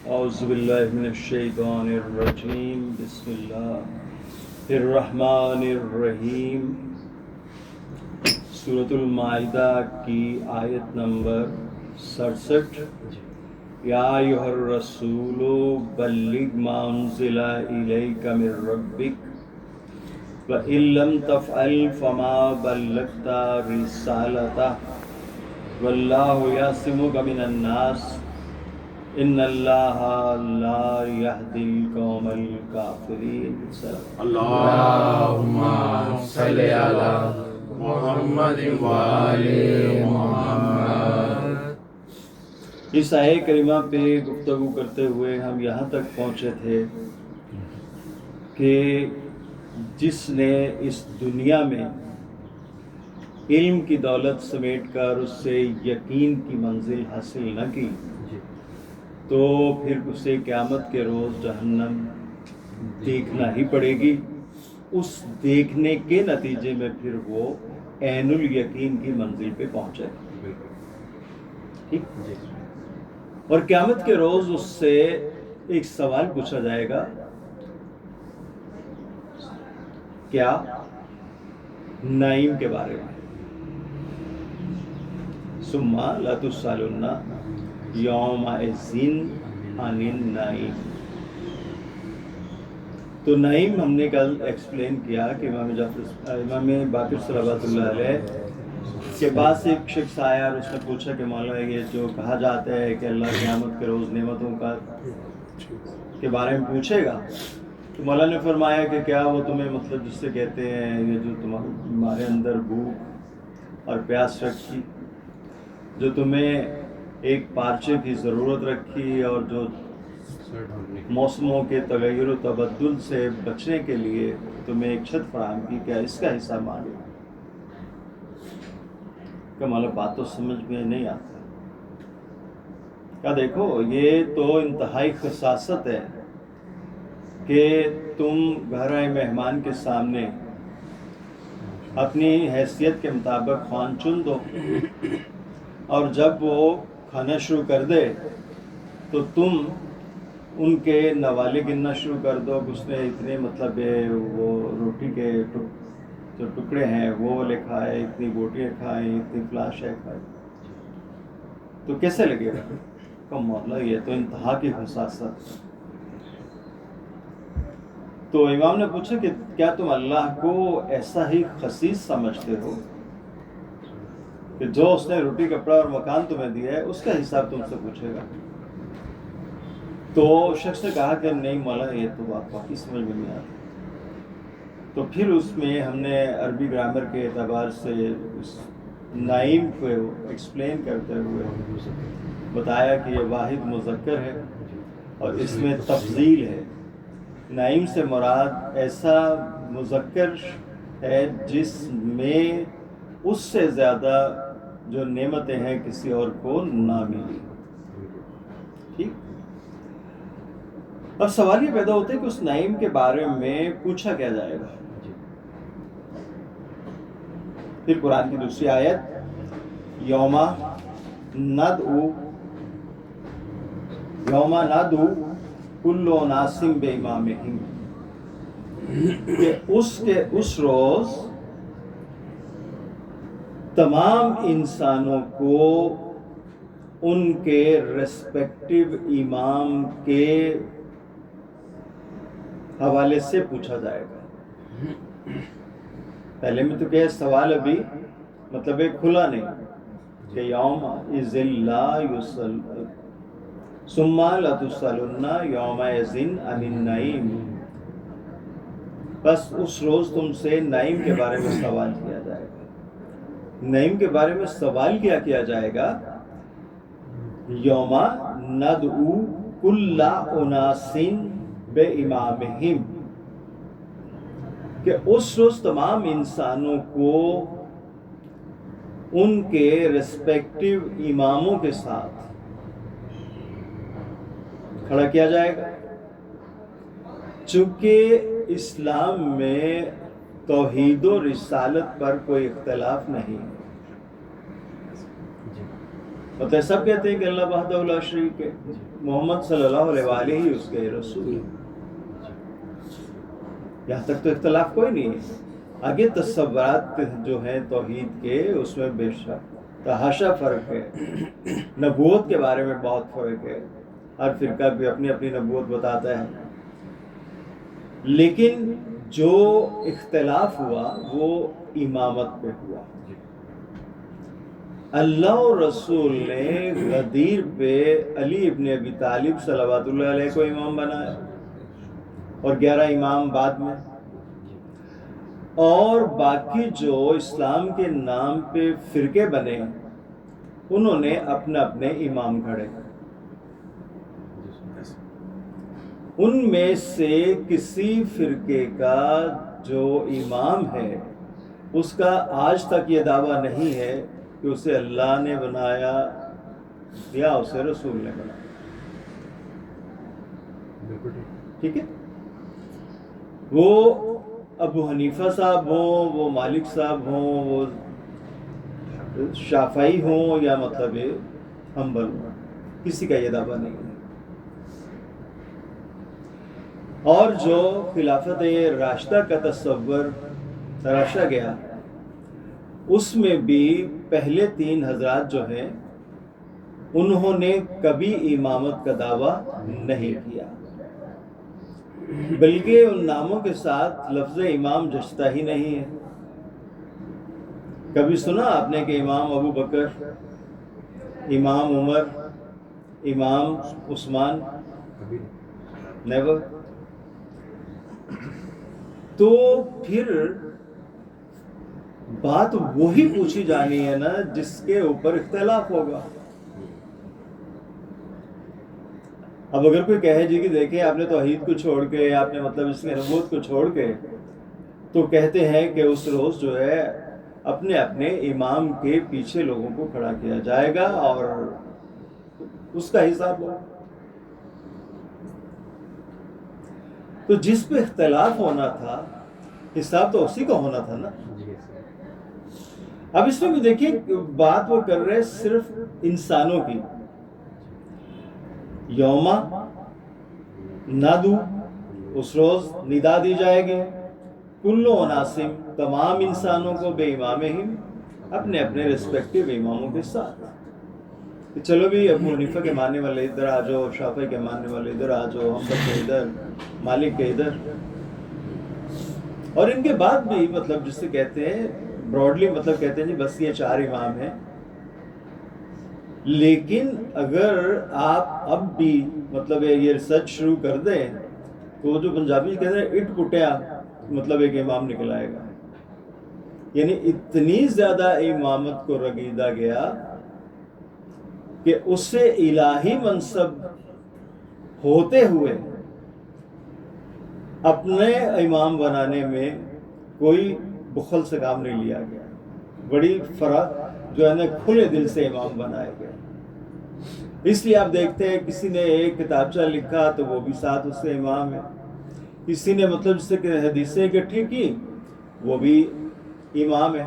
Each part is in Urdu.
اعوذ باللہ من الشیطان الرجیم بسم اللہ الرحمن الرحیم۔ سورۃ المائدہ کی آیت نمبر 67۔ یا ایھا الرسول بلغ ما انزل الیک من ربک وإن لم تفعل فما بلغت رسالتہ واللہ یعصمک من الناس ان اللہ لا یہدی القوم الکافرین۔ اللہم صلی علی محمد وآل محمد۔ اس آیے کریمہ پہ گفتگو کرتے ہوئے ہم یہاں تک پہنچے تھے کہ جس نے اس دنیا میں علم کی دولت سمیٹ کر اس سے یقین کی منزل حاصل نہ کی تو پھر اسے قیامت کے روز جہنم دیکھنا ہی پڑے گی۔ اس دیکھنے کے نتیجے میں پھر وہ عین الیقین کی منزل پہ پہنچے گا، ٹھیک؟ اور قیامت کے روز اس سے ایک سوال پوچھا جائے گا، کیا؟ نعیم کے بارے میں۔ ثم لتسألن یومئذ عن النعیم۔ تو نعیم ہم نے کل ایکسپلین کیا کہ امام باقر صلوات اللہ علیہ کے پاس ایک شخص آیا اور اس نے پوچھا کہ مولا یہ جو کہا جاتا ہے کہ اللہ قیامت کے روز نعمتوں کا کے بارے میں پوچھے گا، تو مولا نے فرمایا کہ کیا وہ تمہیں مطلب جس سے کہتے ہیں یہ جو تمہارے اندر بھوک اور پیاس رکھی، جو تمہیں ایک پارچے کی ضرورت رکھی اور جو موسموں کے تغیر و تبدل سے بچنے کے لیے تمہیں ایک چھت فراہم کی، کیا اس کا حصہ مانگے؟ کہ مولا بات تو سمجھ میں نہیں آتا۔ کیا دیکھو یہ تو انتہائی خصاصت ہے کہ تم گھر آئے مہمان کے سامنے اپنی حیثیت کے مطابق خوان چن دو اور جب وہ کھانا شروع کر دے تو تم ان کے نوالے گننا شروع کر دو کہ اس نے اتنے مطلب وہ روٹی کے جو ٹکڑے ہیں وہ والے کھائے، اتنی بوٹیاں کھائیں، اتنی فلاں شے کھائے، تو کیسے لگے گا؟ کہ مولا یہ تو انتہا کی خصاصت۔ تو امام نے پوچھا کہ کیا تم اللہ کو ایسا ہی خصیص سمجھتے ہو کہ جو اس نے روٹی کپڑا اور مکان تمہیں دیا ہے اس کا حساب تم سے پوچھے گا؟ تو شخص نے کہا کہ نہیں مولا یہ تو بات واقعی سمجھ میں نہیں آتی۔ تو پھر اس میں ہم نے عربی گرامر کے اعتبار سے اس نعیم کو ایکسپلین کرتے ہوئے بتایا کہ یہ واحد مذکر ہے اور اس میں تفضیل ہے۔ نعیم سے مراد ایسا مذکر ہے جس میں اس سے زیادہ جو نعمتیں ہیں کسی اور کو نہ ملی، ٹھیک؟ اور سوال یہ پیدا ہوتا ہے کہ اس نعیم کے بارے میں پوچھا کیا جائے گا؟ پھر قرآن کی دوسری آیت یوم ندعو کل اناس بامامہم، کہ اس روز تمام انسانوں کو ان کے ریسپیکٹیو امام کے حوالے سے پوچھا جائے گا۔ پہلے میں تو کیا سوال ابھی مطلب کھلا نہیں کہ یوم اذ لا یسأل ثم لتسألن یومئذ عن النعیم، بس اس روز تم سے نعیم کے بارے میں سوال کیا جائے گا۔ نعیم کے بارے میں سوال کیا جائے گا؟ یوم ندعو کل اناس بامامہم، کہ اس روز تمام انسانوں کو ان کے ریسپیکٹیو اماموں کے ساتھ کھڑا کیا جائے گا۔ چونکہ اسلام میں توحید و رسالت پر کوئی اختلاف نہیں، مطلب سب کہتے ہیں کہ اللہ وحدہ لا شریک ہے، محمد صلی اللہ علیہ وآلہ ہی اس کے رسول، یہاں تک تو اختلاف کوئی نہیں ہے۔ آگے تصورات جو ہیں توحید کے، اس میں بے شک تحاشا فرق ہے، نبوت کے بارے میں بہت فرق ہے، ہر فرقہ بھی اپنی اپنی نبوت بتاتا ہے، لیکن جو اختلاف ہوا وہ امامت پہ ہوا۔ اللہ اور رسول نے غدیر پہ علی ابن ابی طالب صلوات اللہ علیہ کو امام بنایا اور 11 امام بعد میں، اور باقی جو اسلام کے نام پہ فرقے بنے انہوں نے اپنے اپنے امام کھڑے، ان میں سے کسی فرقے کا جو امام ہے اس کا آج تک یہ دعویٰ نہیں ہے کہ اسے اللہ نے بنایا یا اسے رسول نے بنایا، ٹھیک ہے؟ وہ ابو حنیفہ صاحب ہوں، وہ مالک صاحب ہوں، وہ شافعی ہوں، یا مطلب حنبل ہوں، کسی کا یہ دعویٰ نہیں ہے۔ اور جو خلافت راشدہ کا تصور تراشا گیا، اس میں بھی پہلے 3 حضرات جو ہیں انہوں نے کبھی امامت کا دعویٰ نہیں کیا، بلکہ ان ناموں کے ساتھ لفظ امام جچتا ہی نہیں ہے۔ کبھی سنا آپ نے کہ امام ابو بکر، امام عمر، امام عثمان؟ نیور۔ تو پھر بات وہی پوچھی جانی ہے نا جس کے اوپر اختلاف ہوگا۔ اب اگر کوئی کہے جی کہ دیکھیں آپ نے توحید کو چھوڑ کے، آپ نے مطلب اس کی نبوت کو چھوڑ کے، تو کہتے ہیں کہ اس روز جو ہے اپنے اپنے امام کے پیچھے لوگوں کو کھڑا کیا جائے گا اور اس کا حساب ہوگا۔ تو جس پہ اختلاف ہونا تھا حساب تو اسی کا ہونا تھا نا۔ اب اس میں بھی دیکھیے بات وہ کر رہے صرف انسانوں کی، یوما نادو، اس روز ندا دی جائے گی، کلو اناسم، تمام انسانوں کو، بے امامہم، اپنے اپنے ریسپیکٹیو اماموں کے ساتھ، کہ چلو بھی ابو حنیفہ کے ماننے والے ادھر آ جاؤ، شافعی کے ماننے والے ادھر آ جاؤ، حنبل کے ادھر، مالک کے ادھر۔ اور ان کے بعد بھی مطلب جس سے کہتے ہیں براڈلی مطلب کہتے ہیں جی بس یہ 4 امام ہیں، لیکن اگر آپ اب بھی مطلب یہ ریسرچ شروع کر دیں تو جو پنجابی کہتے ہیں اٹ پٹیا مطلب ایک امام نکل آئے گا، یعنی اتنی زیادہ امامت کو رگیدہ گیا کہ اس سے الہی منصب ہوتے ہوئے اپنے امام بنانے میں کوئی بخل سے کام نہیں لیا گیا، بڑی فرق جو ہے نا کھلے دل سے امام بنائے گئے۔ اس لیے آپ دیکھتے ہیں کسی نے ایک کتابچہ لکھا تو وہ بھی ساتھ اس سے امام ہے، کسی نے مطلب جس سے کہ حدیثیں اکٹھی کی وہ بھی امام ہے۔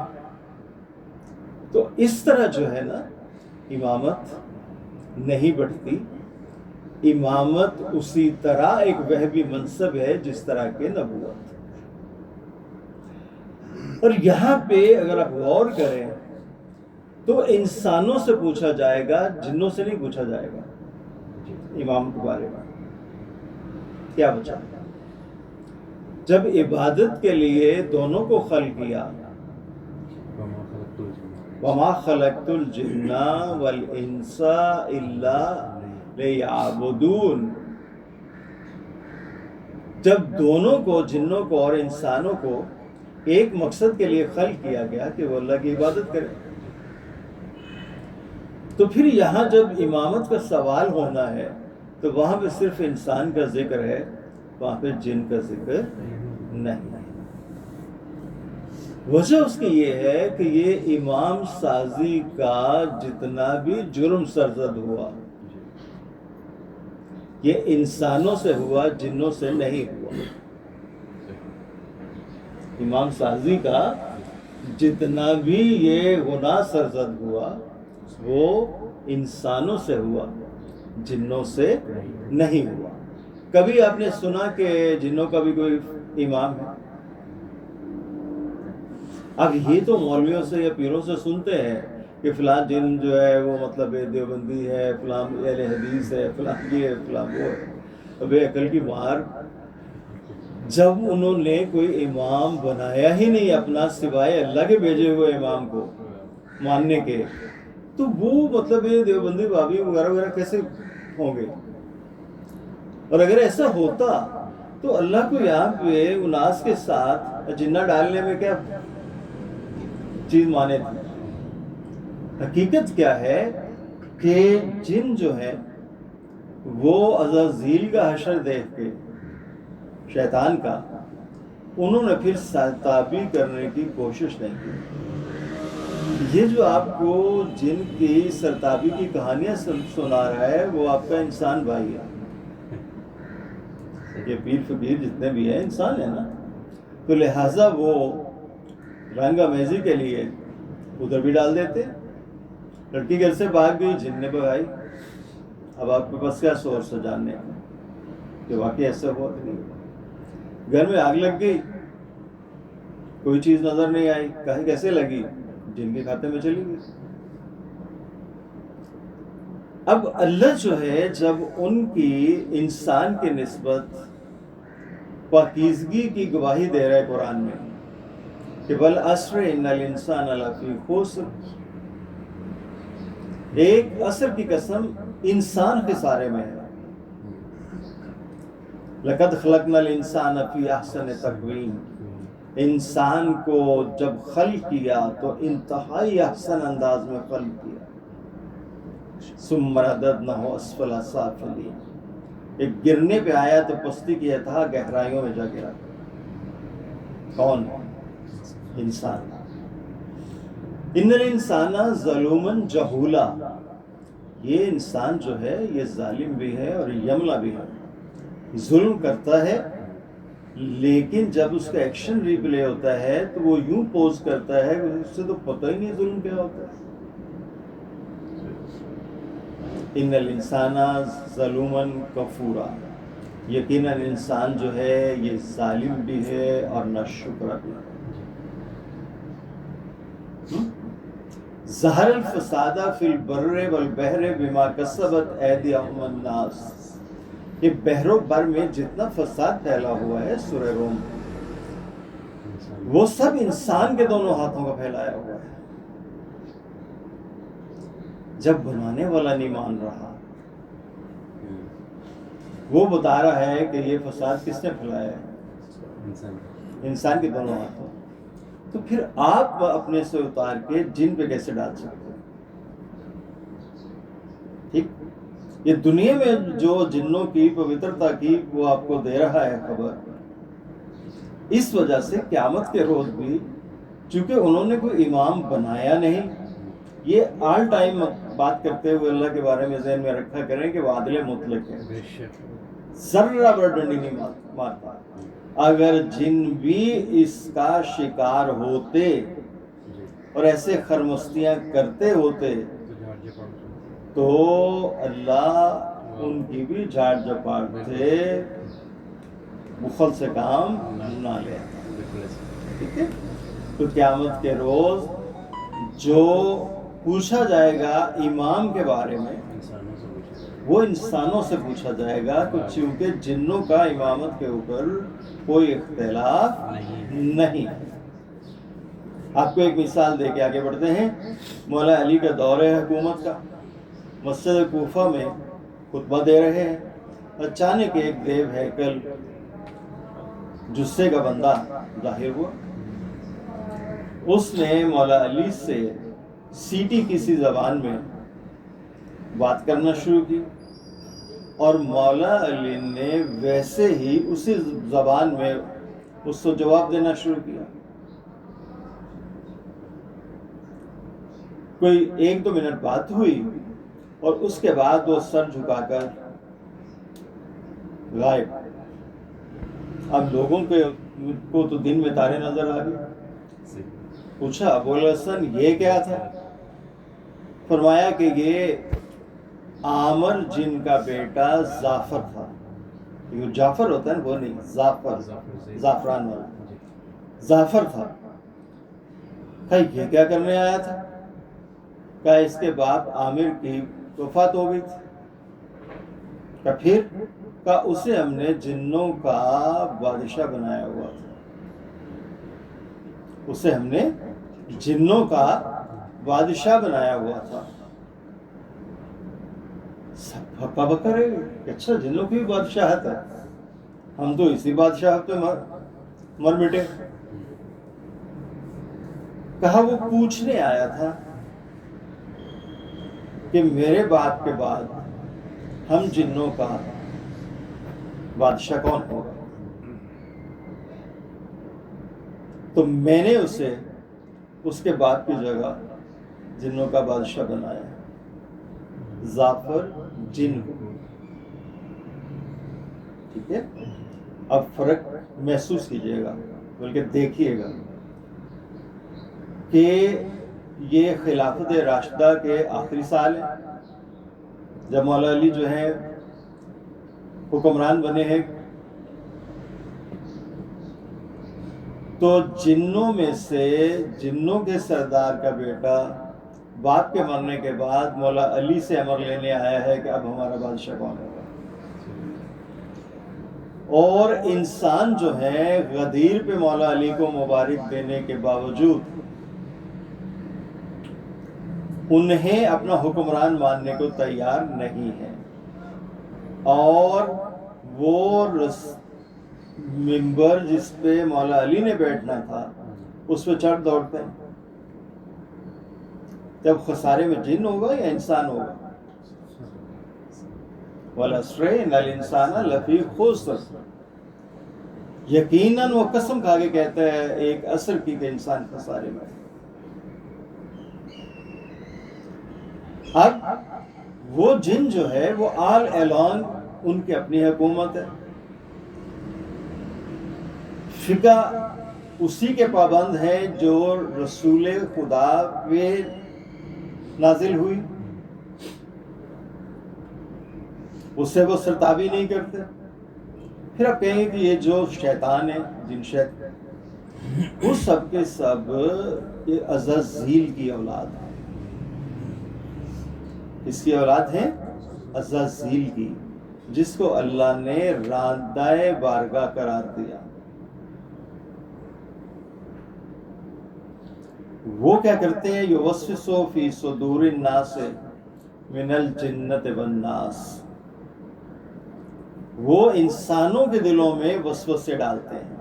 تو اس طرح جو ہے نا امامت نہیں بڑھتی، امامت اسی طرح ایک وہبی منصب ہے جس طرح کے نبوت۔ اور یہاں پہ اگر آپ غور کریں تو انسانوں سے پوچھا جائے گا، جنوں سے نہیں پوچھا جائے گا امام کے بارے میں۔ کیا بچا؟ جب عبادت کے لیے دونوں کو خلق کیا، وَمَا خَلَقْتُ الْجِنَّ وَالْإِنسَ إِلَّا لِيَعْبُدُونَ، جب دونوں کو، جنوں کو اور انسانوں کو ایک مقصد کے لیے خلق کیا گیا کہ وہ اللہ کی عبادت کرے، تو پھر یہاں جب امامت کا سوال ہونا ہے تو وہاں پہ صرف انسان کا ذکر ہے، وہاں پہ جن کا ذکر نہیں۔ وجہ اس کی یہ ہے کہ یہ امام سازی کا جتنا بھی جرم سرزد ہوا یہ انسانوں سے ہوا، جنوں سے نہیں ہوا۔ امام سازی کا جتنا بھی یہ گناہ سرزد ہوا وہ انسانوں سے ہوا، جنوں سے نہیں ہوا۔ کبھی آپ نے سنا کہ جنوں کا بھی کوئی امام ہے؟ اب یہ تو مولویوں سے یا پیروں سے سنتے ہیں کہ فلاں جن جو ہے وہ مطلب دیوبندی ہے، فلاں اہل حدیث ہے، فلاں یہ ہے، فلاں وہ ہے۔ بے عقل کی مار، جب انہوں نے کوئی امام بنایا ہی نہیں اپنا سوائے اللہ کے بھیجے ہوئے امام کو ماننے کے، تو وہ مطلب یہ دیوبندی بابی وغیرہ وغیرہ کیسے ہوں گے؟ اور اگر ایسا ہوتا تو اللہ کو یہاں پہ اناس کے ساتھ جنہ ڈالنے میں کیا چیز مانے تھی؟ حقیقت کیا ہے کہ جن جو ہے وہ عزازیل کا حشر دیکھ کے شیطان کا، انہوں نے پھر سرتابی کرنے کی کوشش نہیں کی۔ یہ جو آپ کو جن کی سرتابی کی کہانیاں سنا رہا ہے وہ آپ کا انسان بھائی ہے۔ یہ پیر فقیر جتنے بھی ہیں انسان ہے نا، تو لہٰذا وہ رنگ آمیزی کے لیے ادھر بھی ڈال دیتے۔ لڑکی گھر سے بھاگ گئی، جن نے بھگائی۔ اب آپ کے پاس کیا سورس ہے جاننے کا کہ واقعی ایسا ہوا کہ نہیں؟ گھر میں آگ لگ گئی، کوئی چیز نظر نہیں آئی، کہیں کیسے لگی؟ جن کے کھاتے میں چلی گئی۔ اب اللہ جو ہے جب ان کی انسان کے نسبت پاکیزگی کی گواہی دے رہا ہے قرآن میں کہ بالعصر ان الانسان لفی خسر، ایک عصر کی قسم انسان خسارے میں ہے۔ لقد خلقنا الانسان فی احسن تقویم، انسان کو جب خلق کیا تو انتہائی احسن انداز میں خلق کیا۔ ثم رددناہ اسفل سافلین، ایک گرنے پہ آیا تو پستی کیا تھا، گہرائیوں میں جا گرا۔ کون؟ انسان۔ ان الانسان ظلوما جہولا، یہ انسان جو ہے یہ ظالم بھی ہے اور یملا بھی ہے، ظلم کرتا ہے، لیکن جب اس کا ایکشن ریپلے ہوتا ہے تو وہ یوں پوز کرتا ہے کہ اس سے تو پتہ ہی نہیں ظلم کیا ہوتا ہے۔ ان الانسان ظلوما کفورا، یقیناً انسان جو ہے یہ ظالم بھی ہے اور ناشکرا بھی ہے۔ ظہر الفساد فی البر والبحر بما کسبت ایدیہم الناس، یہ بحر و بر میں جتنا فساد پھیلا ہوا ہے سورہ روم، وہ سب انسان کے دونوں ہاتھوں کا پھیلایا ہوا ہے۔ جب بنانے والا نہیں مان رہا، وہ بتا رہا ہے کہ یہ فساد کس نے پھیلایا ہے؟ انسان کے دونوں ہاتھوں، تو پھر آپ اپنے سے اتار کے جن پہ کیسے ڈال سکتے ہیں؟ ٹھیک، یہ دنیا میں جو جنوں کی پوترتا کی وہ آپ کو دے رہا ہے خبر، اس وجہ سے قیامت کے روز بھی چونکہ انہوں نے کوئی امام بنایا نہیں، یہ آل ٹائم بات کرتے ہوئے اللہ کے بارے میں ذہن میں رکھا کریں کہ وہ عادل مطلق ہے، ذرہ بر ڈنڈی نہیں مارتا۔ اگر جن بھی اس کا شکار ہوتے اور ایسے خرمستیاں کرتے ہوتے تو اللہ ان کی بھی جھاڑ جھپاڑتے، بخل سے کام نہ لے۔ ٹھیک ہے، تو قیامت کے روز جو پوچھا جائے گا امام کے بارے میں وہ انسانوں سے پوچھا جائے گا، چونکہ جنوں کا امامت کے اوپر کوئی اختلاف نہیں۔ آپ کو ایک مثال دے کے آگے بڑھتے ہیں۔ مولا علی کا دور ہے حکومت کا، مسجد کوفہ میں خطبہ دے رہے ہیں، اچانک ایک دیو ہیکل جثے کا بندہ ظاہر ہوا۔ اس نے مولا علی سے سیٹی کسی زبان میں بات کرنا شروع کی اور مولا علی نے ویسے ہی اسی زبان میں اس کو جواب دینا شروع کیا۔ کوئی 1-2 منٹ بات ہوئی اور اس کے بعد وہ سر جھکا کر غائب۔ اب لوگوں کو تو دن میں تارے نظر آ گئے، پوچھا ابو الحسن یہ کیا تھا؟ فرمایا کہ یہ عامر جن کا بیٹا زعفر تھا. یہ جعفر ہوتا ہے نا، وہ نہیں، زعفر، زعفران والا زعفر تھا. کہا یہ کیا کرنے آیا تھا؟ کہا اس کے باپ عامر کی وفات ہو گئی تھی. کہا پھر؟ کہا اسے ہم نے جنوں کا بادشاہ بنایا ہوا تھا. اسے ہم نے جنوں کا بادشاہ بنایا ہوا تھا. سب ہکا بکا رہے کہ اچھا جنوں کی بھی بادشاہت ہے، ہم تو اسی بادشاہت پہ مر مٹے. کہا وہ پوچھنے آیا تھا کہ میرے باپ کے بعد ہم جنوں کا بادشاہ کون ہوگا؟ تو میں نے اسے اس کے باپ کی جگہ جنوں کا بادشاہ بنایا. زعفر جن کو. ٹھیک ہے، اب فرق محسوس کیجئے گا، بلکہ دیکھیے گا کہ یہ خلافت راشدہ کے آخری سال ہیں جب مولا علی جو ہیں حکمران بنے ہیں. تو جنوں میں سے جنوں کے سردار کا بیٹا باپ کے مرنے کے بعد مولا علی سے امر لینے آیا ہے کہ اب ہمارا بادشاہ کون ہوگا. اور انسان جو ہے غدیر پہ مولا علی کو مبارک دینے کے باوجود انہیں اپنا حکمران ماننے کو تیار نہیں ہے، اور وہ ممبر جس پہ مولا علی نے بیٹھنا تھا اس پہ چڑھ دوڑتے ہیں. جب خسارے میں جن ہوگا یا انسان ہوگا؟ وَالْعَصْرِ إِنَّ الْإِنسَانَ لَفِي خُسْرٍ. یقیناً وہ قسم کھا کے کہتا ہے ایک عصر کی کہ انسان خسارے میں. اب وہ جن جو ہے وہ آل اعلان ان کی اپنی حکومت ہے، فقہ اسی کے پابند ہے جو رسول خدا پہ نازل ہوئی، اس سے وہ سرتابی نہیں کرتے. پھر آپ کہیں کہ یہ جو شیطان ہے، جن شیطان، وہ سب کے سب یہ عزازیل کی اولاد ہے. اس کی اولاد ہے عزازیل کی، جس کو اللہ نے راندہ بارگاہ قرار دیا. وہ کیا کرتے ہیں؟ یوسوس فی صدور الناس من الجنۃ والناس. وہ انسانوں کے دلوں میں وسوسے ڈالتے ہیں.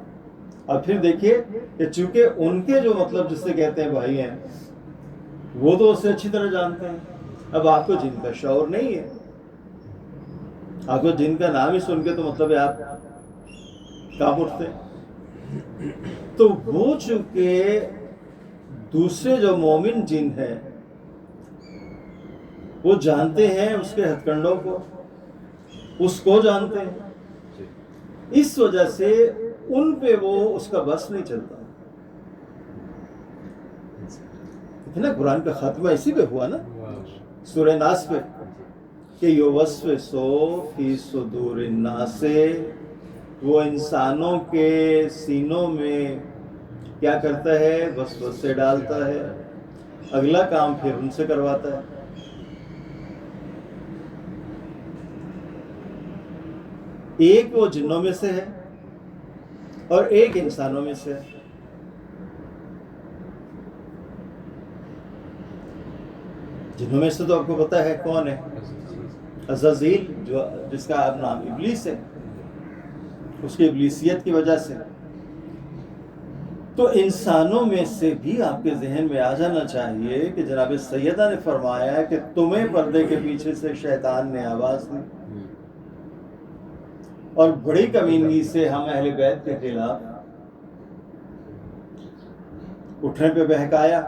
اور پھر دیکھیے کہ چونکہ ان کے جو مطلب جس سے کہتے ہیں بھائی ہیں، وہ تو اسے اچھی طرح جانتے ہیں. اب آپ کو جن کا شعور نہیں ہے، آپ کو جن کا نام ہی سن کے تو مطلب ہے آپ کام اٹھتے ہیں. تو وہ چونکہ دوسرے جو مومن جن ہے وہ جانتے ہیں اس کے ہتھ کنڈوں کو، اس کو جانتے ہیں، اس وجہ سے ان پہ وہ اس کا بس نہیں چلتا. اتنا قرآن کا خاتمہ اسی پہ ہوا نا، سورہ ناس پہ، کہ یوسوس فی صدور الناس، وہ انسانوں کے سینوں میں کیا کرتا ہے؟ وسوسے ڈالتا ہے. اگلا کام پھر ان سے کرواتا ہے. ایک وہ جنوں میں سے ہے اور ایک انسانوں میں سے ہے. جنوں میں سے تو آپ کو پتا ہے کون ہے؟ عزازیل، جو جس کا آپ نام ابلیس ہے، اس کی ابلیسیت کی وجہ سے. تو انسانوں میں سے بھی آپ کے ذہن میں آ جانا چاہیے کہ جناب سیدہ نے فرمایا کہ تمہیں پردے کے پیچھے سے شیطان نے آواز دی اور بڑی کمینگی سے ہم اہل بیت کے خلاف اٹھنے پہ بہکایا،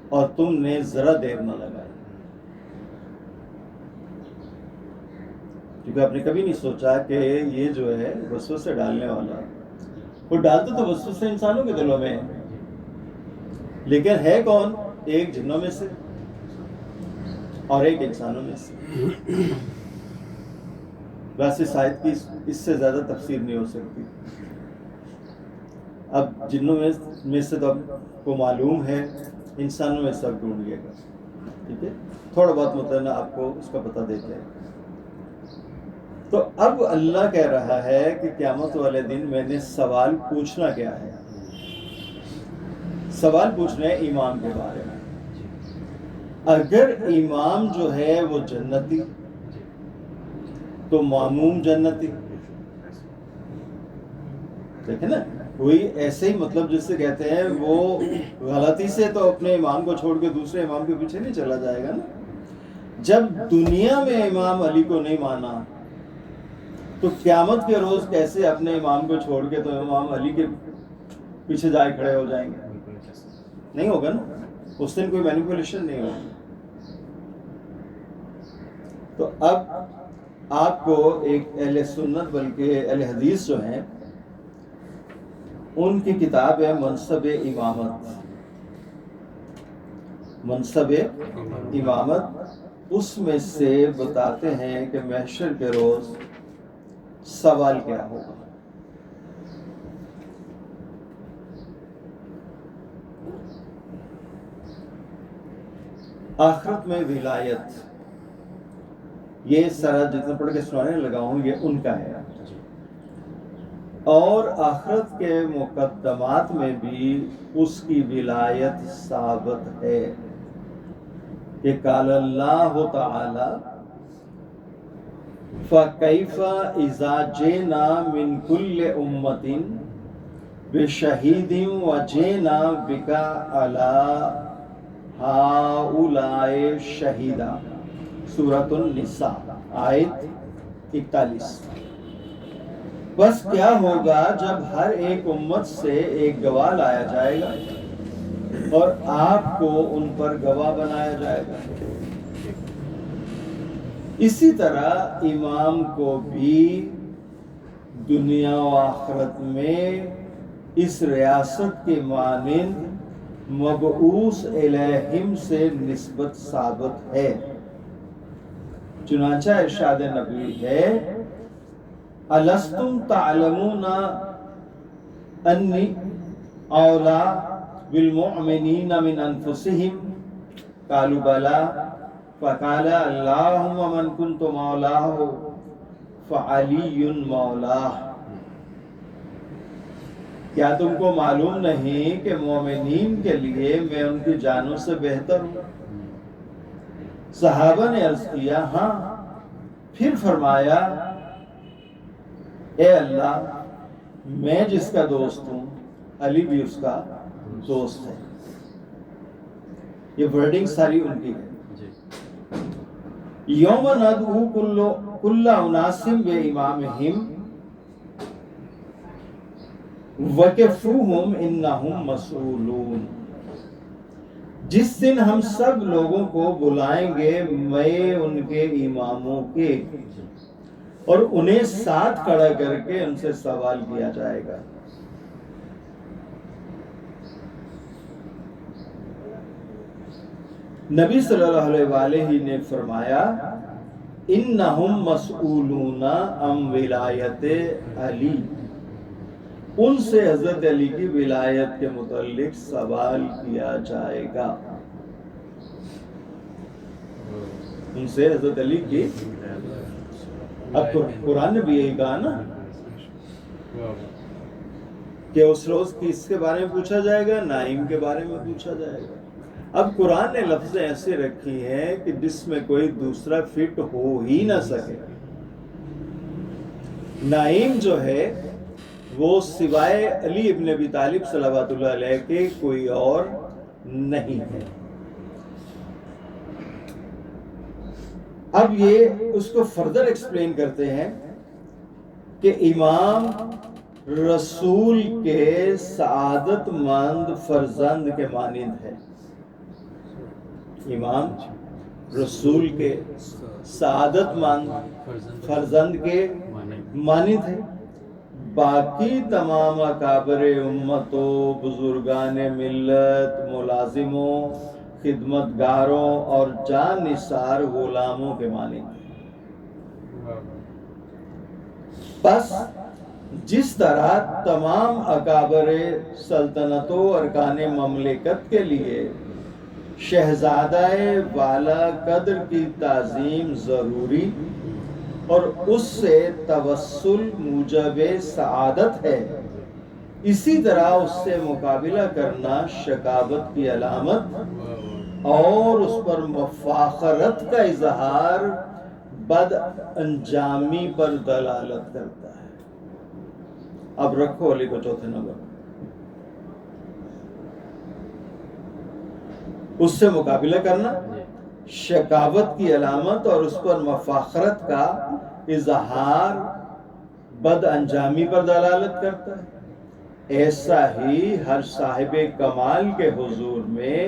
اور تم نے ذرا دیر نہ لگائی، کیونکہ آپ نے کبھی نہیں سوچا کہ یہ جو ہے وسوسے ڈالنے والا، وہ ڈالتے تو وسوسے انسانوں کے دلوں میں ہے، لیکن ہے کون؟ ایک جنوں میں سے اور ایک انسانوں میں سے. بس اس آیت کی اس سے زیادہ تفسیر نہیں ہو سکتی. اب جنوں میں سے تو آپ کو معلوم ہے، انسانوں میں سب ڈھونڈیے گا. ٹھیک ہے، تھوڑا بہت مطلب آپ کو اس کا پتہ دیتے ہیں. تو اب اللہ کہہ رہا ہے کہ قیامت والے دن میں نے سوال پوچھنا کیا ہے؟ سوال پوچھنا ہے امام کے بارے میں. اگر امام جو ہے وہ جنتی تو ماموم جنتی. دیکھیں نا، کوئی ایسے ہی مطلب جس سے کہتے ہیں وہ غلطی سے تو اپنے امام کو چھوڑ کے دوسرے امام کے پیچھے نہیں چلا جائے گا نا. جب دنیا میں امام علی کو نہیں مانا تو قیامت کے روز کیسے اپنے امام کو چھوڑ کے تو امام علی کے پیچھے جائے کھڑے ہو جائیں گے؟ نہیں ہوگا نا. اس دن کوئی مینیپولیشن نہیں ہوگی. تو اب آپ کو ایک اہل سنت بلکہ اہل حدیث جو ہیں ان کی کتاب ہے منصب امامت. منصب امامت، اس میں سے بتاتے ہیں کہ محشر کے روز سوال کیا ہوگا. آخرت میں ولایت، یہ سارا جتنا پڑھ کے سنانے لگا ہوں یہ ان کا ہے. اور آخرت کے مقدمات میں بھی اس کی ولایت ثابت ہے کہ قال اللہ تعالی فَكَيْفَ إِذَا جِئْنَا مِنْ كُلِّ أُمَّةٍ بِشَهِيدٍ وَجِئْنَا بِكَ عَلَىٰ هَٰؤُلَاءِ شَهِيدًا. سورۃ النساء آیت 41. بس کیا ہوگا جب ہر ایک امت سے ایک گواہ لایا جائے گا اور آپ کو ان پر گواہ بنایا جائے گا. اسی طرح امام کو بھی دنیا و آخرت میں اس ریاست کے مانند مبعوث الیہم سے نسبت ثابت ہے. چنانچہ ارشاد نبوی ہے الستم تعلمون انی اولا بالمؤمنین من انفسهم قالوا بلی فقال اللهم من كنت مولاه فعلی مولاه. کیا تم کو معلوم نہیں کہ مومنین کے لیے میں ان کی جانوں سے بہتر ہوں؟ صحابہ نے عرض کیا ہاں. پھر فرمایا اے اللہ، میں جس کا دوست ہوں علی بھی اس کا دوست ہے. یہ ورڈنگ ساری ان کی ہے. یوم ندعو کل اناس بامامہم وقفوہم انہم مسئولون. جس دن ہم سب لوگوں کو بلائیں گے میں ان کے اماموں کے، اور انہیں ساتھ کھڑا کر کے ان سے سوال کیا جائے گا. نبی صلی اللہ علیہ وآلہ نے فرمایا انہم مسئولون عن ولایت علی. ان سے حضرت علی کی ولایت کے متعلق سوال کیا جائے گا. ان سے حضرت علی کی، اب قرآن نے بھی یہی کہا نا کہ اس روز کس کے بارے میں پوچھا جائے گا؟ نائم کے بارے میں پوچھا جائے گا. اب قرآن نے لفظیں ایسے رکھی ہیں کہ جس میں کوئی دوسرا فٹ ہو ہی نہ سکے. نائم جو ہے وہ سوائے علی ابن ابی طالب صلوات اللہ علیہ کے کوئی اور نہیں ہے. اب یہ اس کو فردر ایکسپلین کرتے ہیں کہ امام رسول کے سعادت مند فرزند کے مانند ہے. امام رسول کے سعادت مند فرزند کے مانند ہے. باقی تمام اکابر امت و بزرگان ملت، ملازموں، خدمتگاروں اور جان نثار غلاموں کے مانند ہیں۔ بس جس طرح تمام اکابر سلطنت و ارکان مملکت کے لیے شہزادہ والا قدر کی تعظیم ضروری اور اس سے توسل موجب سعادت ہے، اسی طرح اس سے مقابلہ کرنا شقاوت کی علامت اور اس پر مفاخرت کا اظہار بد انجامی پر دلالت کرتا ہے۔ اب رکھو علی کو چوتھے نمبر، اس سے مقابلہ کرنا شقاوت کی علامت اور اس پر مفاخرت کا اظہار بد انجامی پر دلالت کرتا ہے۔ ایسا ہی ہر صاحب کمال کے حضور میں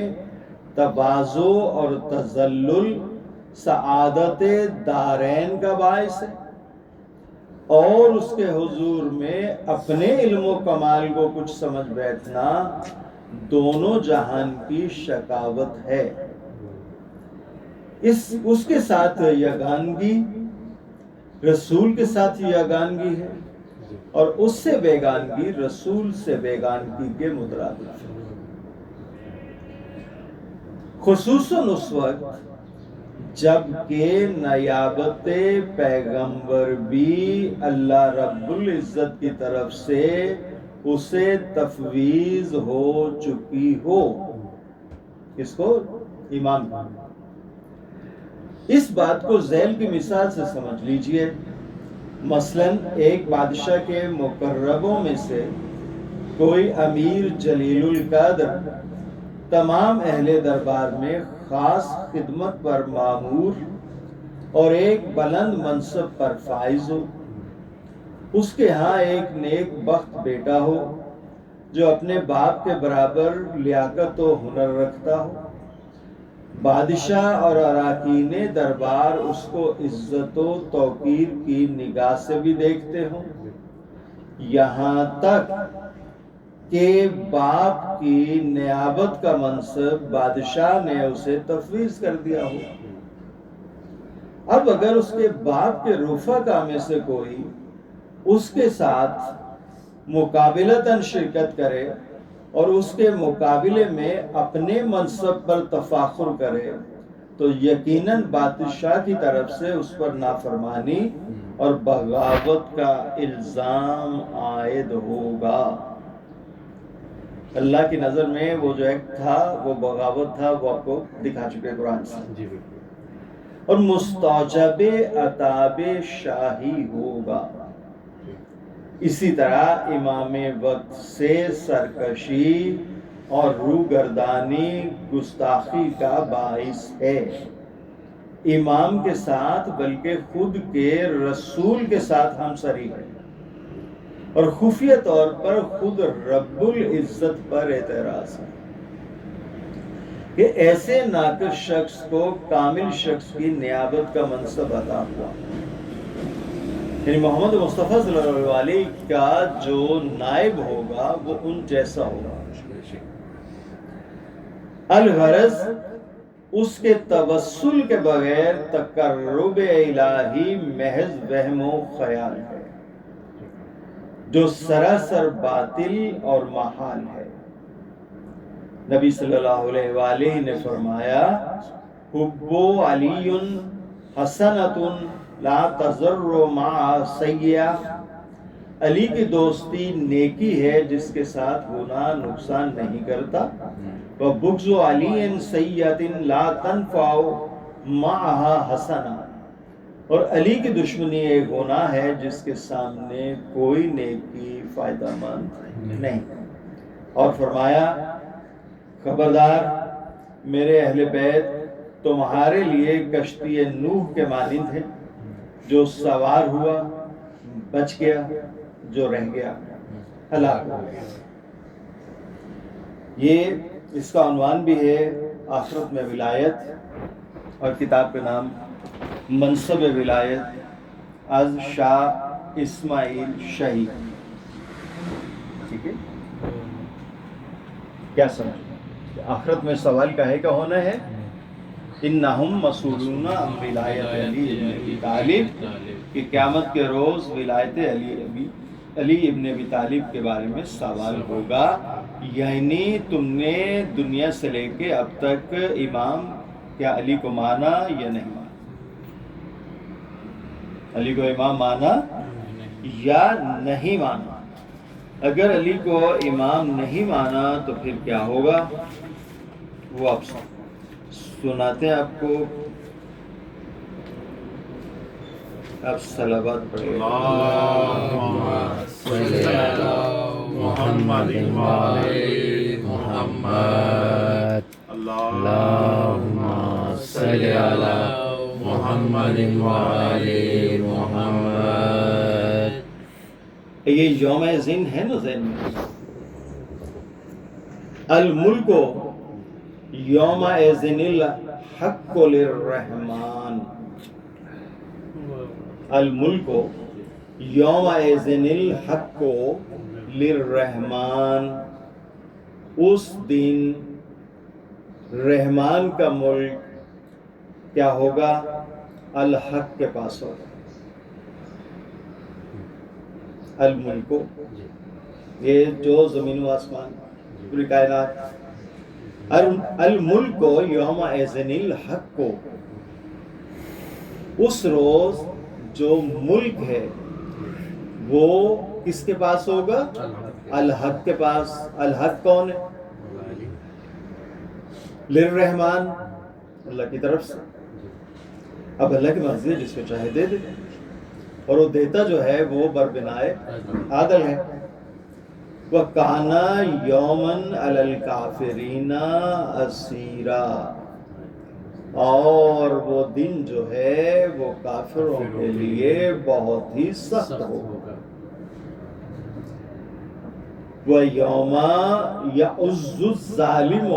تواضع اور تذلل سعادت دارین کا باعث ہے، اور اس کے حضور میں اپنے علم و کمال کو کچھ سمجھ بیٹھنا دونوں جہان کی شقاوت ہے۔ اس کے ساتھ یگانگی رسول کے ساتھ یگانگی ہے، اور اس سے بیگانگی رسول سے بیگانگی کے مترادف ہے۔ خصوصاً اس وقت جب کہ نیابت پیغمبر بھی اللہ رب العزت کی طرف سے اسے تفویض ہو چکی ہو۔ اس کو امام اس بات کو ذیل کی مثال سے سمجھ لیجئے۔ مثلاً ایک بادشاہ کے مقربوں میں سے کوئی امیر جلیل القدر تمام اہل دربار میں خاص خدمت پر مامور اور ایک بلند منصب پر فائز ہو، اس کے ہاں ایک نیک بخت بیٹا ہو جو اپنے باپ کے برابر لیاقت و ہنر رکھتا ہو، بادشاہ اور اراکین دربار اس کو عزت و توقیر کی نگاہ سے بھی دیکھتے ہوں، یہاں تک کہ باپ کی نیابت کا منصب بادشاہ نے اسے تفویض کر دیا ہو۔ اب اگر اس کے باپ کے رفقا میں سے کوئی اس کے ساتھ مقابلتاً شرکت کرے اور اس کے مقابلے میں اپنے منصب پر تفاخر کرے تو یقیناً بادشاہ کی طرف سے اس پر نافرمانی اور بغاوت کا الزام عائد ہوگا۔ اللہ کی نظر میں وہ جو ایک تھا وہ بغاوت تھا، وہ آپ کو دکھا چکے قرآن سے، اور مستوجب عتاب شاہی ہوگا۔ اسی طرح امام وقت سے سرکشی اور روگردانی گستاخی کا باعث ہے، امام کے ساتھ بلکہ خود کے رسول کے ساتھ ہمسری ہے، اور خفیہ طور پر خود رب العزت پر اعتراض ہے کہ ایسے ناقص شخص کو کامل شخص کی نیابت کا منصب عطا ہوا، یعنی محمد مصطفیٰ صلی اللہ علیہ کا جو نائب ہوگا وہ ان جیسا ہوگا۔ الغرض اس کے توسل کے بغیر تقرب الہی محض وہم و خیال ہے جو سراسر باطل اور محال ہے۔ نبی صلی اللہ علیہ وآلہ نے فرمایا، حب علی حسنۃ لا تضر مع سیئہ، علی کی دوستی نیکی ہے جس کے ساتھ گناہ نقصان نہیں کرتا، وبغض علی سیئۃ لا تنفع معها حسنہ، اور علی کی دشمنی ایک گناہ ہے جس کے سامنے کوئی نیکی فائدہ مند نہیں۔ اور فرمایا، خبردار میرے اہل بیت تمہارے لیے کشتی نوح کے مانند ہے، جو سوار ہوا بچ گیا، جو رہ گیا ہلاک ہو گیا۔ یہ اس کا عنوان بھی ہے آخرت میں ولایت، اور کتاب کا نام منصب ولایت از شاہ اسماعیل شہید۔ ٹھیک ہے، کیا سمجھ آخرت میں سوال کہے کا ہونا ہے؟ انہم مسئولون عن ولایت علی ابن ابی طالب، کہ قیامت کے روز ولایت علی ابن ابی طالب کے بارے میں سوال ہوگا. یعنی تم نے دنیا سے لے کے اب تک امام کیا علی کو مانا یا نہیں مانا؟ علی کو امام مانا یا نہیں مانا؟ اگر علی کو امام نہیں مانا تو پھر کیا ہوگا؟ وہ آپ سناتے ہیں آپ کو. آپ صلوات پڑھیں. اللہم صلی علی محمد وآل محمد. اللہم صلی علی محمد وآل محمد. یہ یوم زن ہے نا ذہن میں. الملک یوم اذن الحق للرحمن. الملک یوم اذن الحق للرحمن. اس دن رحمان کا ملک کیا ہوگا؟ الحق کے پاس ہوگا. الملک یہ جو زمین و آسمان پوری کائنات. الملک یوم اذن الحق، اس روز جو ملک ہے وہ کس کے پاس ہوگا؟ الحق کے پاس. الحق کون ہے؟ للرحمن، اللہ کی طرف سے. اب اللہ کی مرضی ہے، جس کو چاہے دے دے، اور وہ دیتا جو ہے وہ بربنائے عادل ہے. وَكَانَ يَوْمًا عَلَى الْكَافِرِينَ عَسِيرًا، اور وہ دن جو ہے وہ کافروں کے لیے بہت ہی سخت ہوگا. وَيَوْمَ يَعُضُّ الظَّالِمُ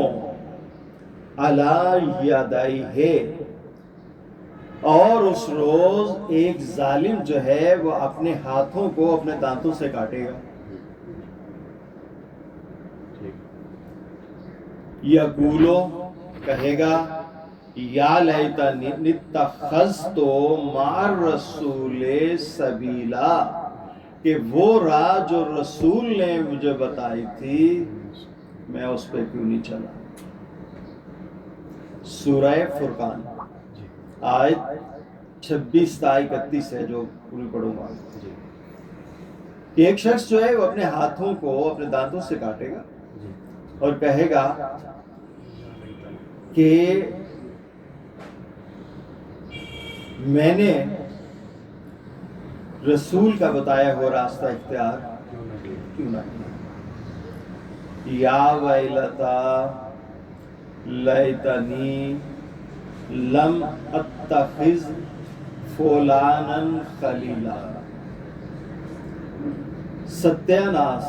عَلَى يَدَيْهِ، اور اس روز ایک ظالم جو ہے وہ اپنے ہاتھوں کو اپنے دانتوں سے کاٹے گا. یقولو، کہے گا، یا لیتنی اتخذت مع الرسول سبیلا، کہ وہ راہ جو رسول نے مجھے بتائی تھی میں اس پہ کیوں نہیں چلا. سورہ فرقان آیت 26 تا 31 ہے جو پوری پڑھوں گا. کہ ایک شخص جو ہے وہ اپنے ہاتھوں کو اپنے دانتوں سے کاٹے گا اور کہے گا کہ میں نے رسول کا بتایا ہوا راستہ اختیار کیوں نہ کیا. یا ویلتا لیتنی لم اتخذ فلانا خلیلا. ستیہ ناس،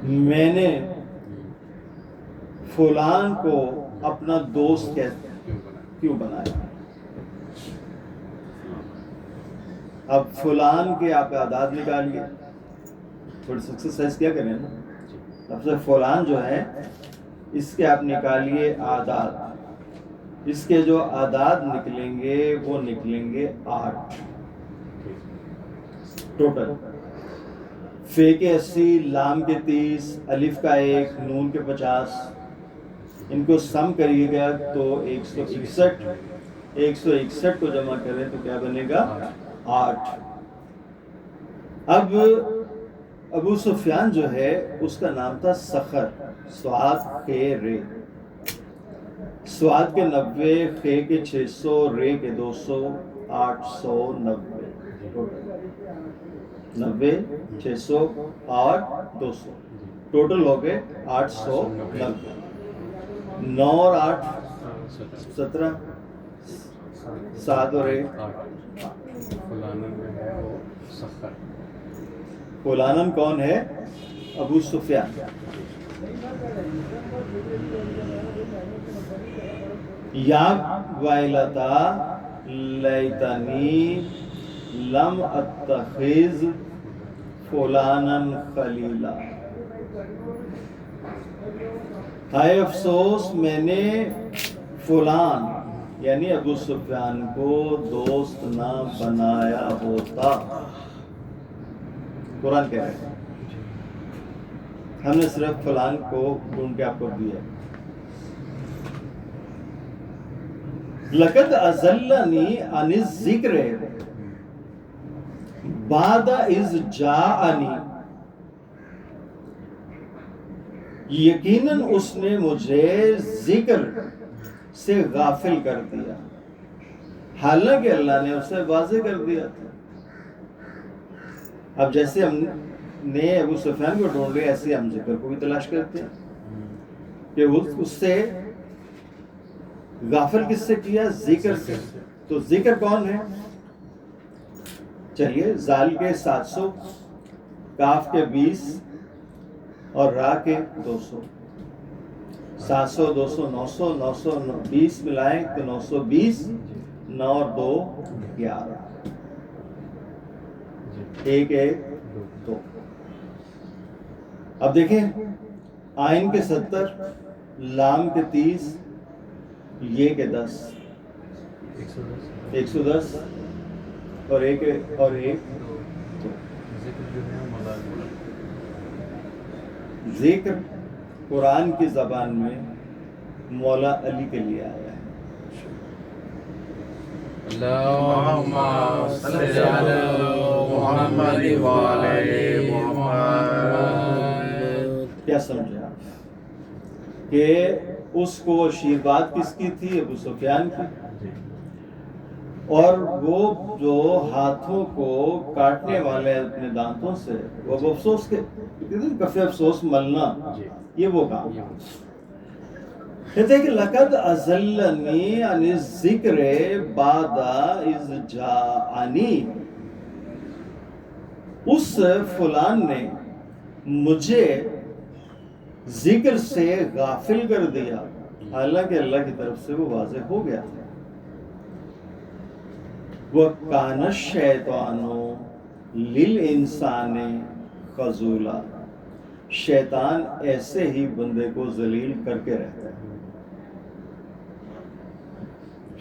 میں نے فلان کو اپنا دوست کیوں بنایا. اب فلان کے آپ اعداد نکالیے، تھوڑی سی ایکسرسائز کیا کریں نا. اب سے فلان جو ہے اس کے آپ نکالیے اعداد، اس کے جو اعداد نکلیں گے وہ نکلیں گے 8 ٹوٹل. فے کے 80، لام کے 30، الف کا 1، نون کے 50. ان کو سم کریے گا تو 161. 161 کو جمع کریں تو کیا بنے گا؟ 8. اب ابو سفیان جو ہے اس کا نام تھا سخر، سواد خے رے. سواد کے 90، خے کے 600، رے کے 200، 890. 90، 600 اور 200 ٹوٹل ہو گئے 890. 9 اور 8 17، 7 اور 1. فلانن کون ہے؟ ابو سفیان. یا ویلتا لیتنی لم اتخذ فلانا خلیلا. ہائے افسوس میں نے فلان یعنی ابو سفیان کو دوست نہ بنایا ہوتا. قرآن کہہ رہے ہیں ہم نے صرف فلان کو ڈھونڈ کے آپ کو دیا. لقد اضلنی عن الذکر بعد اذ جاءنی، یقیناً اس نے مجھے ذکر سے غافل کر دیا، حالانکہ اللہ نے اسے واضح کر دیا تھا. اب جیسے ہم نے ابو سفیان کو ڈھونڈ لیا، ایسے ہم ذکر کو بھی تلاش کرتے ہیں کہ اس سے غافل کس سے کیا؟ ذکر سے. تو ذکر کون ہے؟ چلیے زال کے 700، کاف کے 20 اور را کے 200. 700 200 900 920 ملائیں تو 920، 9 اور 2 11، 1 1 2. اب دیکھیں آئین کے 70، لام کے 30، یہ کے 10، 110 اور ایک 2. ذکر قرآن کی زبان میں مولا علی کے لیے آیا ہے. اللہم صلی علی محمد وعلی محمد. کیا سمجھے آپ کہ اس کو شیربات کس کی تھی؟ ابو سفیان کی. اور وہ جو ہاتھوں کو کاٹنے والے اپنے دانتوں سے، وہ افسوس کے کفے افسوس ملنا، یہ وہ کام. کہتے ہیں کہ لقد اضلنی عن الذکر بعد اذ جاءنی، اس فلان نے مجھے ذکر سے غافل کر دیا، حالانکہ اللہ کی طرف سے وہ واضح ہو گیا. وَكَانَ الشَّيْطَانُ لِلْإِنسَانِ خَذُولًا، شیطان ایسے ہی بندے کو ذلیل کر کے رہتا ہے.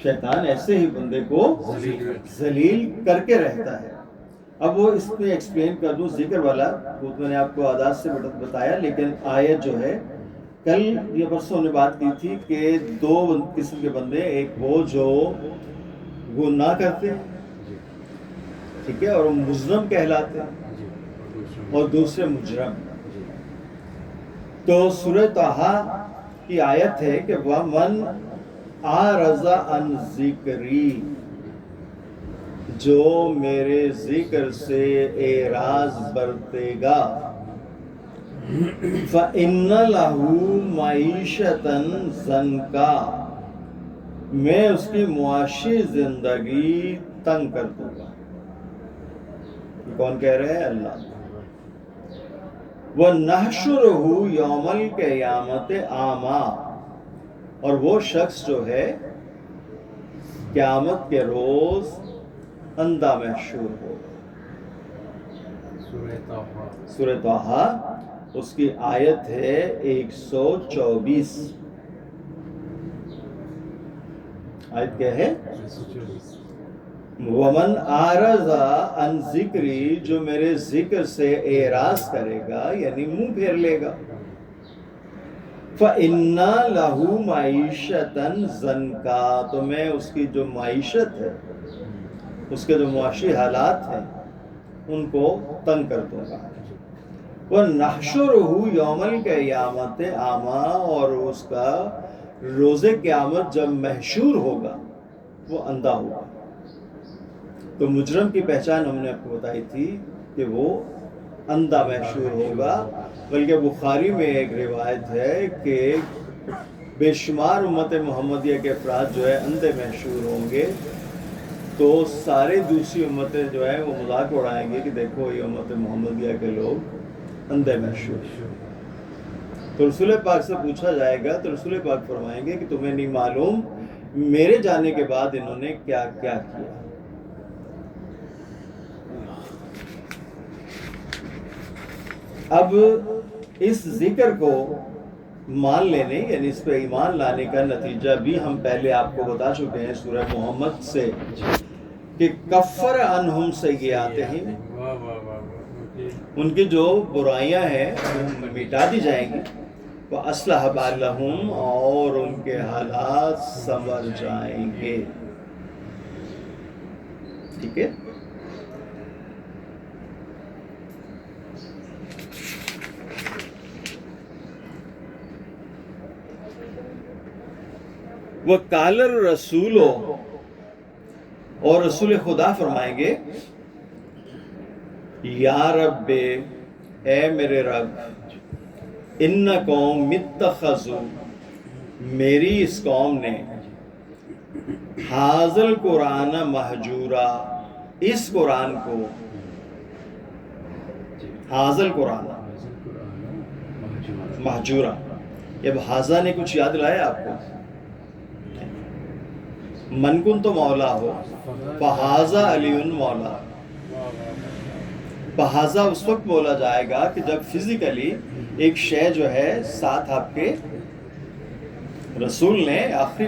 شیطان ایسے ہی بندے کو ذلیل کر کے رہتا ہے. اب وہ اس میں ایکسپلین کر دوں ذکر والا، وہ میں نے آپ کو عادات سے بتایا، لیکن آیت جو ہے کل یہ پرسوں نے بات کی تھی کہ 2 قسم کے بندے، ایک وہ جو گناہ کرتے ہیں، ٹھیک ہے، اور وہ مجرم کہلاتے ہیں، اور دوسرے مجرم. تو سورہ طٰہٰ کی آیت ہے کہ وَمَنْ أَعْرَضَ عَنْ ذِکْرِی، جو میرے ذکر سے اعراض برتے گا، فَإِنَّ لَهُ مَعِیشَةً ضَنْکًا، میں اس کی معاشی زندگی تنگ کر دوں گا. یہ کون کہہ رہے ہیں؟ اللہ. وَنَحْشُرُهُ يَوْمَ الْقِیَامَةِ أَعْمَىٰ، اور وہ شخص جو ہے قیامت کے روز اندھا محشور ہوگا. سورہ طٰہٰ اس کی آیت ہے 124. آیت کیا ہے؟ وَمَنْ أَعْرَضَ عَنْ ذِکْرِی، جو میرے ذکر سے اعراض کرے گا یعنی منہ پھیر لے گا، فَإِنَّ لَهُ مَعِیشَةً ضَنْکًا، تو میں اس کی جو معیشت ہے، اس کے جو معاشی حالات ہیں، ان کو تنگ کر دوں گا. وَنَحْشُرُهُ يَوْمَ الْقِیَامَةِ أَعْمَىٰ، اور اس کا روز قیامت جب محشور ہوگا وہ اندھا ہوگا. تو مجرم کی پہچان ہم نے آپ کو بتائی تھی کہ وہ اندھا محشور ہوگا. بلکہ بخاری میں ایک روایت ہے کہ بے شمار امت محمدیہ کے افراد جو ہے اندھے محشور ہوں گے، تو سارے دوسری امتیں جو ہیں وہ مذاق اڑائیں گے کہ دیکھو یہ امت محمدیہ کے لوگ اندھے محشور. تو رسول پاک سے پوچھا جائے گا تو رسول پاک فرمائیں گے کہ تمہیں نہیں معلوم میرے جانے کے بعد انہوں نے کیا کیا کیا. اب اس ذکر کو مان لینے یعنی اس پہ ایمان لانے کا نتیجہ بھی ہم پہلے آپ کو بتا چکے ہیں سورہ محمد سے کہ کفر عنہم سیئاتہم، واہ واہ واہ واہ، ان کی جو برائیاں ہیں وہ مٹا دی جائیں گی، وَأَصْلَحَ بَالَهُمْ، اور ان کے حالات سنور جائیں گے. ٹھیک ہے. وَقَالَ الرَّسُولُ، اور رسول خدا فرمائیں گے یا رب، اے میرے رب، ان قوم اتخذوا، میری اس قوم نے حاضل قرآن مہجورا، اس قرآن کو، حاضل قرآن مہجورا، اب حاضہ نے کچھ یاد لایا آپ کو؟ من کن تو مولا ہو، فحاضہ علی مولا. فحاضہ اس وقت بولا جائے گا کہ جب فزیکلی ایک شے جو ہے ساتھ آپ کے رسول نے آخری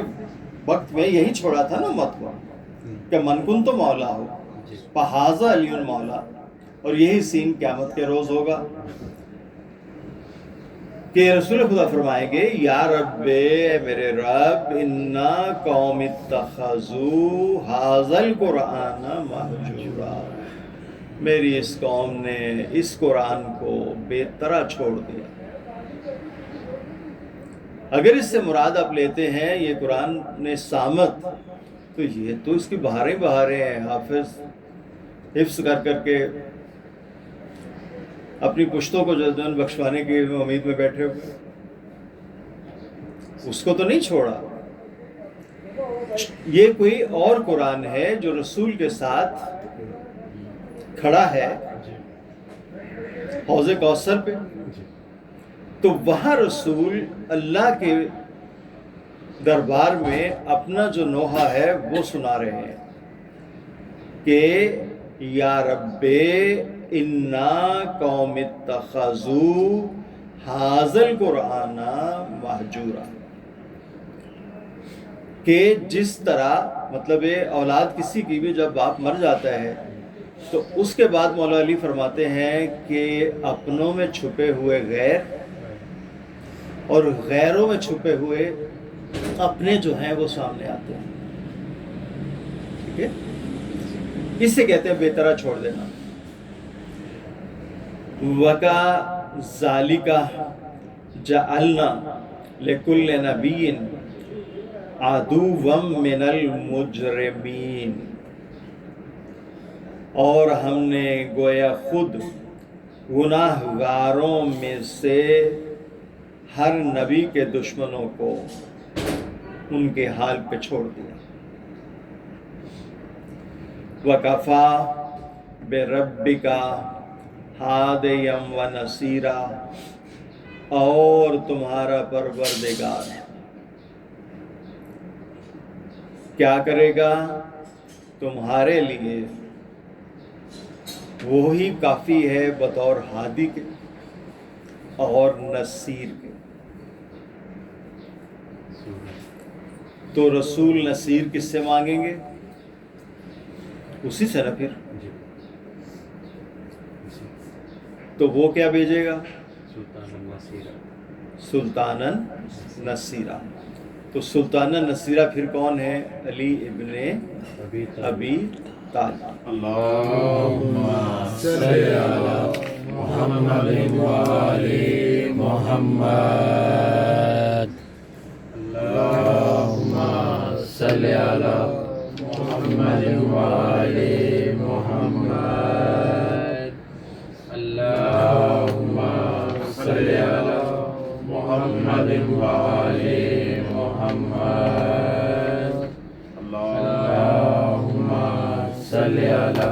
وقت میں یہی چھوڑا تھا نا امت کو کہ من کن تو مولا ہو، فحاضہ علی مولا، اور یہی سین قیامت کے روز ہوگا کہ رسول خدا فرمائیں گے یا رب، اے میرے رب، انا قوم اتخذوا ھذا القرآن مہجورا، میری اس قوم نے اس قرآن کو بے طرح چھوڑ دیا. اگر اس سے مراد آپ لیتے ہیں یہ قرآن نے سامت، تو یہ تو اس کی بہاریں بہاریں ہیں، حفظ کر کر کے اپنی پشتوں کو جذبن بخشوانے کی امید میں بیٹھے ہوئے، اس کو تو نہیں چھوڑا. یہ کوئی اور قرآن ہے جو رسول کے ساتھ کھڑا ہے حوض کوثر پہ، تو وہاں رسول اللہ کے دربار میں اپنا جو نوحہ ہے وہ سنا رہے ہیں کہ یا رب انا قوم اتخذوا ھذا القرآن مہجورا، کہ جس طرح مطلب اولاد کسی کی بھی جب باپ مر جاتا ہے تو اس کے بعد مولا علی فرماتے ہیں کہ اپنوں میں چھپے ہوئے غیر اور غیروں میں چھپے ہوئے اپنے جو ہیں وہ سامنے آتے ہیں. ٹھیک ہے، اس سے کہتے ہیں بے طرح چھوڑ دینا. وَكَذَلِكَ جَعَلْنَا لِكُلِّ نَبِيٍّ عَدُوًّا مِّنَ الْمُجْرِمِينَ، اور ہم نے گویا خود گناہ گاروں میں سے ہر نبی کے دشمنوں کو ان کے حال پہ چھوڑ دیا. وَكَفَى بِرَبِّكَ ہادیًا وَنَصِیرًا، اور تمہارا پروردگار کیا کرے گا تمہارے لیے، وہی کافی ہے بطور ہادی کے اور نصیر کے. تو رسول نصیر کس سے مانگیں گے؟ اسی سے نا. پھر تو وہ کیا بھیجے گا؟ سلطاناً نصیرہ. تو سلطاناً نصیرہ پھر کون ہے؟ علی ابن ابی طالب. اللہم صلی علی محمد وآل محمد. اللہم صلی علی محمد وآل محمد. اللہم صلی علی محمد وآل محمد. اللہم صلی علی